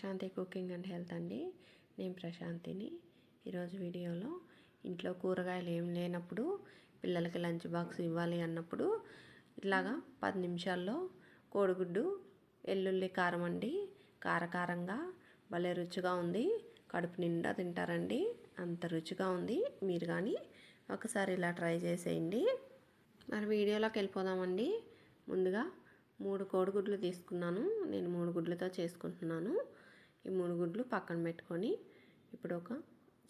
Prashanti cooking and health అండి. నేను ప్రశాంతిని. ఈరోజు వీడియోలో ఇంట్లో కూరగాయలు ఏం లేనప్పుడు పిల్లలకి లంచ్ బాక్స్ ఇవ్వాలి అన్నప్పుడు ఇలాగా 10 నిమిషాల్లో కోడిగుడ్డు వెల్లుల్లి కారం అండి. కారకారంగా భలే రుచిగా ఉంది. కడుపు నిండా తింటారండి, అంత రుచిగా ఉంది. మీరు కానీ ఒకసారి ఇలా ట్రై చేసేయండి. మరి వీడియోలోకి వెళ్ళిపోదామండి. ముందుగా 3 కోడిగుడ్లు తీసుకున్నాను. నేను 3 గుడ్లతో చేసుకుంటున్నాను. ఈ 3 గుడ్లు పక్కన పెట్టుకొని ఇప్పుడు ఒక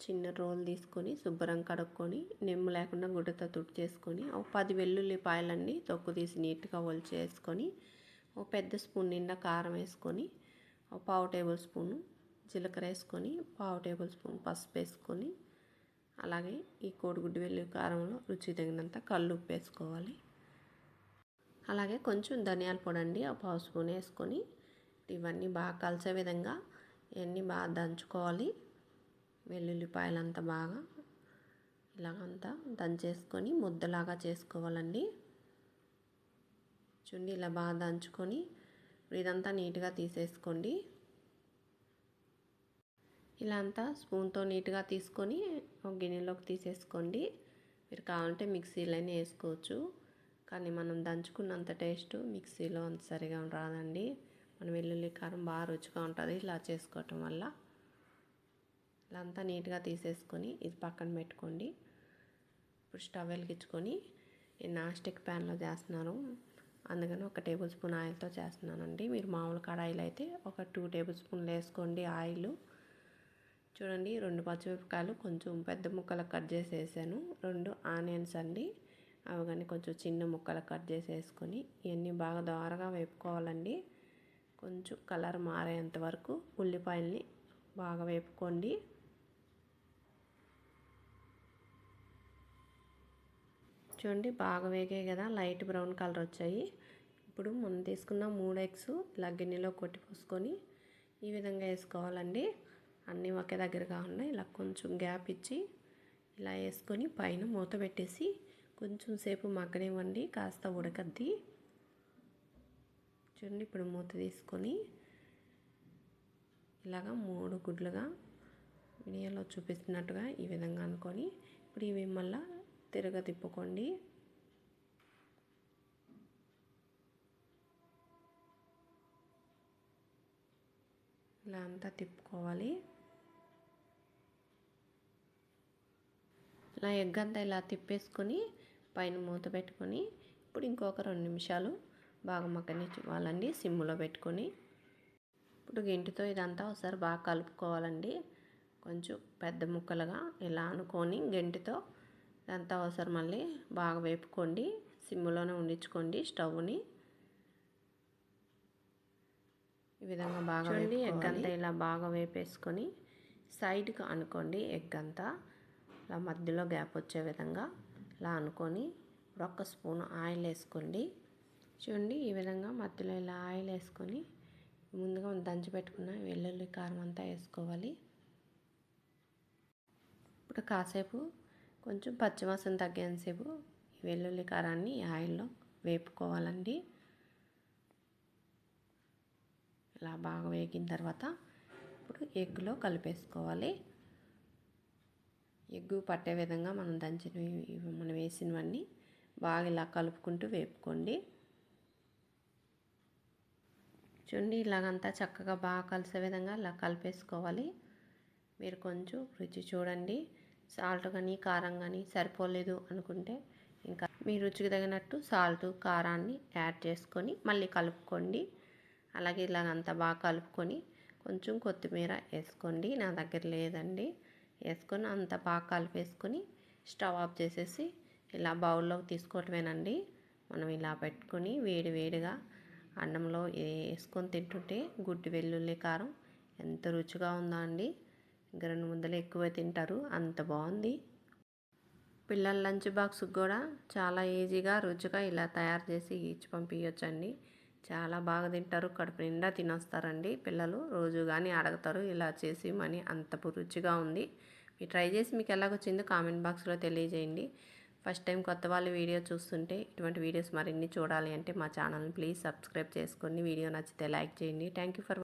చిన్న రోల్ తీసుకొని శుభ్రంగా కడుక్కొని నెమ్ము లేకుండా గుడ్డతో తుడి చేసుకొని ఒక 10 వెల్లుల్లిపాయలన్నీ తొక్కు తీసి నీట్గా ఒలిచేసుకొని ఒక పెద్ద స్పూన్ నిండా కారం వేసుకొని ఒక 1/2 టేబుల్ స్పూను జీలకర్ర వేసుకొని 1/2 టేబుల్ స్పూన్ పసుపు వేసుకొని అలాగే ఈ కోడిగుడ్డు వెల్లుల్లి కారంలో రుచి తగినంత కల్లుప్పు వేసుకోవాలి. అలాగే కొంచెం ధనియాల పొడి అండి ఒక 1/2 స్పూన్ వేసుకొని ఇవన్నీ బాగా కలిసే విధంగా ఇవన్నీ బాగా దంచుకోవాలి. వెల్లుల్లిపాయలంతా బాగా ఇలాగంతా దంచేసుకొని ముద్దలాగా చేసుకోవాలండి. చూడండి ఇలా బాగా దంచుకొని ఇదంతా నీట్గా తీసేసుకోండి. ఇలా అంతా స్పూన్తో నీట్గా తీసుకొని ఒక గిన్నెలోకి తీసేసుకోండి. మీరు కావాలంటే మిక్సీలోనే వేసుకోవచ్చు, కానీ మనం దంచుకున్నంత టేస్ట్ మిక్సీలో అంత సరిగా రాదండి. మన వెల్లుల్లి కారం బాగా రుచిగా ఉంటుంది ఇలా చేసుకోవటం వల్ల. ఇలా అంతా నీట్గా తీసేసుకొని ఇది పక్కన పెట్టుకోండి. ఇప్పుడు స్టవ్ వెలిగించుకొని నేను నాన్ స్టిక్ ప్యాన్లో చేస్తున్నాను, అందుకని 1 టేబుల్ స్పూన్ ఆయిల్తో చేస్తున్నానండి. మీరు మామూలు కడాయిలు అయితే ఒక 2 టేబుల్ స్పూన్లు వేసుకోండి ఆయిల్. చూడండి 2 పచ్చిమిరపకాయలు కొంచెం పెద్ద ముక్కలు కట్ చేసి వేసాను. 2 ఆనియన్స్ అండి, అవి కానీ కొంచెం చిన్న ముక్కలు కట్ చేసి వేసుకొని ఇవన్నీ బాగా దోరగా వేపుకోవాలండి. కొంచెం కలర్ మారేంత వరకు ఉల్లిపాయల్ని బాగా వేపుకోండి. చూడండి బాగా వేగాయి కదా, లైట్ బ్రౌన్ కలర్ వచ్చాయి. ఇప్పుడు మనం తీసుకున్న 3 ఎగ్స్ ఇలా గిన్నెలో కొట్టి పోసుకొని ఈ విధంగా వేసుకోవాలండి. అన్నీ ఒకే దగ్గర కాకుండా ఇలా కొంచెం గ్యాప్ ఇచ్చి ఇలా వేసుకొని పైన మూత పెట్టేసి కొంచెం సేపు మగ్గనివ్వండి, కాస్త ఉడకద్ది. చూడండి ఇప్పుడు మూత తీసుకొని ఇలాగా 3 గుడ్లుగా వీడియోలో చూపిస్తున్నట్టుగా ఈ విధంగా అనుకొని ఇప్పుడు ఇవి మళ్ళీ తిప్పుకోండి. ఇలా అంతా తిప్పుకోవాలి. ఇలా ఎగ్ అంతా ఇలా తిప్పేసుకొని పైన మూత పెట్టుకొని ఇప్పుడు ఇంకొక 2 నిమిషాలు బాగా మగ్గనివ్వాలండి సిమ్లో పెట్టుకొని. ఇప్పుడు గెంటితో ఇదంతా ఒకసారి బాగా కలుపుకోవాలండి. కొంచెం పెద్ద ముక్కలుగా ఇలా అనుకొని గెంటితో ఇదంతా ఒకసారి మళ్ళీ బాగా వేపుకోండి. సిమ్లోనే ఉండించుకోండి స్టవ్ని. ఈ విధంగా బాగా చూడండి ఎగ్ అంతా ఇలా బాగా వేపేసుకొని సైడ్కి అనుకోండి. ఎగ్ అంతా ఇలా మధ్యలో గ్యాప్ వచ్చే విధంగా ఇలా అనుకొని ఇప్పుడు 1 స్పూన్ ఆయిల్ వేసుకోండి. చూడండి ఈ విధంగా మధ్యలో ఇలా ఆయిల్ వేసుకొని ముందుగా దంచి పెట్టుకున్న వెల్లుల్లి కారం అంతా వేసుకోవాలి. ఇప్పుడు కాసేపు కొంచెం పచ్చివాసన తగ్గేంతసేపు ఈ వెల్లుల్లి కారాన్ని ఆయిల్లో వేపుకోవాలండి. ఇలా బాగా వేగిన తర్వాత ఇప్పుడు ఎగ్లో కలిపేసుకోవాలి. ఎగ్గు పట్టే విధంగా మనం మనం వేసినవన్నీ బాగా ఇలా కలుపుకుంటూ వేపుకోండి. చూడండి ఇలాగంతా చక్కగా బాగా కలిసే విధంగా ఇలా కలిపేసుకోవాలి. మీరు కొంచెం రుచి చూడండి, సాల్ట్ కానీ కారం కానీ సరిపోలేదు అనుకుంటే ఇంకా మీ రుచికి తగినట్టు సాల్ట్ కారాన్ని యాడ్ చేసుకొని మళ్ళీ కలుపుకోండి. అలాగే ఇలాగంతా బాగా కలుపుకొని కొంచెం కొత్తిమీర వేసుకోండి, నా దగ్గర లేదండి. వేసుకొని అంతా బాగా కలిపేసుకొని స్టవ్ ఆఫ్ చేసేసి ఇలా బౌల్లోకి తీసుకోవటమేనండి. మనం ఇలా పెట్టుకొని వేడిగా అన్నంలో వేసుకొని తింటుంటే గుడ్డు వెల్లుల్లి కారం ఎంత రుచిగా ఉందో అండి. ఇంకా 2 ముద్దలు ఎక్కువ తింటారు, అంత బాగుంది. పిల్లల లంచ్ బాక్స్కి కూడా చాలా ఈజీగా రుచిగా ఇలా తయారు చేసి ఇచ్చి పంపించవచ్చండి. చాలా బాగా తింటారు, కడుపు నిండా తినొస్తారండి పిల్లలు. రోజు కానీ అడుగుతారు ఇలా చేసి మని, అంత రుచిగా ఉంది. మీరు ట్రై చేసి మీకు ఎలాగొచ్చిందో కామెంట్ బాక్స్లో తెలియజేయండి. ఫస్ట్ టైం కొత్త వాళ్ళు వీడియో చూస్తుంటే ఇటువంటి వీడియోస్ మరిన్ని చూడాలి అంటే మా ఛానల్ని ప్లీజ్ సబ్స్క్రైబ్ చేసుకోండి. వీడియో నచ్చితే లైక్ చేయండి. Thank you for